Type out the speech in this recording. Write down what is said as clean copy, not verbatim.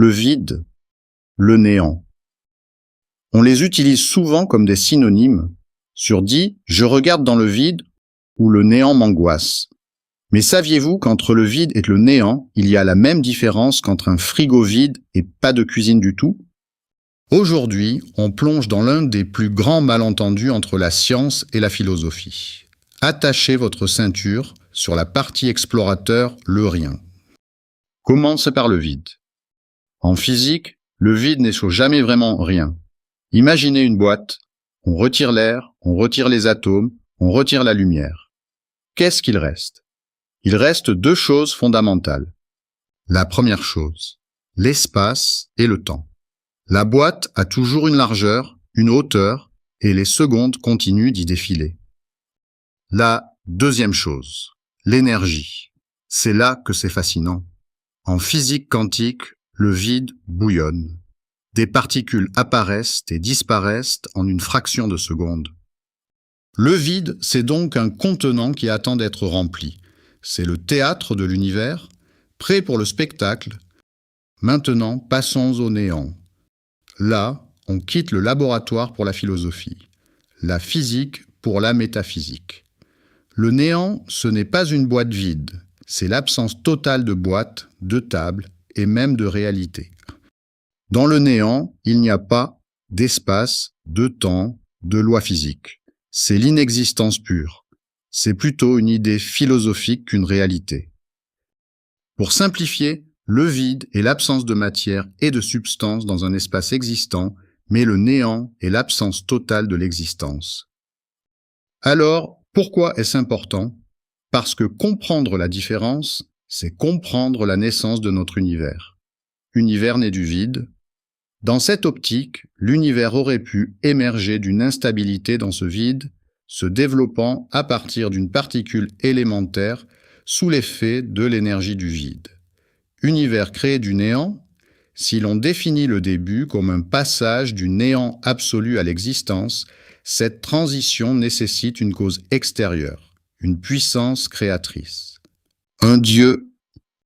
le vide, le néant. On les utilise souvent comme des synonymes. Sur dit « je regarde dans le vide » ou « le néant m'angoisse ». Mais saviez-vous qu'entre le vide et le néant, il y a la même différence qu'entre un frigo vide et pas de cuisine du tout? Aujourd'hui, on plonge dans l'un des plus grands malentendus entre la science et la philosophie. Attachez votre ceinture sur la partie explorateur, le rien. Commencez par le vide. En physique, le vide n'est jamais vraiment rien. Imaginez une boîte, on retire l'air, on retire les atomes, on retire la lumière. Qu'est-ce qu'il reste? Il reste deux choses fondamentales. La première chose, l'espace et le temps. La boîte a toujours une largeur, une hauteur, et les secondes continuent d'y défiler. La deuxième chose, l'énergie. C'est là que c'est fascinant. En physique quantique, le vide bouillonne. Des particules apparaissent et disparaissent en une fraction de seconde. Le vide, c'est donc un contenant qui attend d'être rempli. C'est le théâtre de l'univers, prêt pour le spectacle. Maintenant, passons au néant. Là, on quitte le laboratoire pour la philosophie, la physique pour la métaphysique. Le néant, ce n'est pas une boîte vide, c'est l'absence totale de boîte, de table et même de réalité. Dans le néant, il n'y a pas d'espace, de temps, de loi physique. C'est l'inexistence pure. C'est plutôt une idée philosophique qu'une réalité. Pour simplifier, le vide est l'absence de matière et de substance dans un espace existant, mais le néant est l'absence totale de l'existence. Alors, pourquoi est-ce important? Parce que comprendre la différence, c'est comprendre la naissance de notre univers. Univers né du vide. Dans cette optique, l'univers aurait pu émerger d'une instabilité dans ce vide, se développant à partir d'une particule élémentaire sous l'effet de l'énergie du vide. Univers créé du néant, si l'on définit le début comme un passage du néant absolu à l'existence, cette transition nécessite une cause extérieure, une puissance créatrice. Un Dieu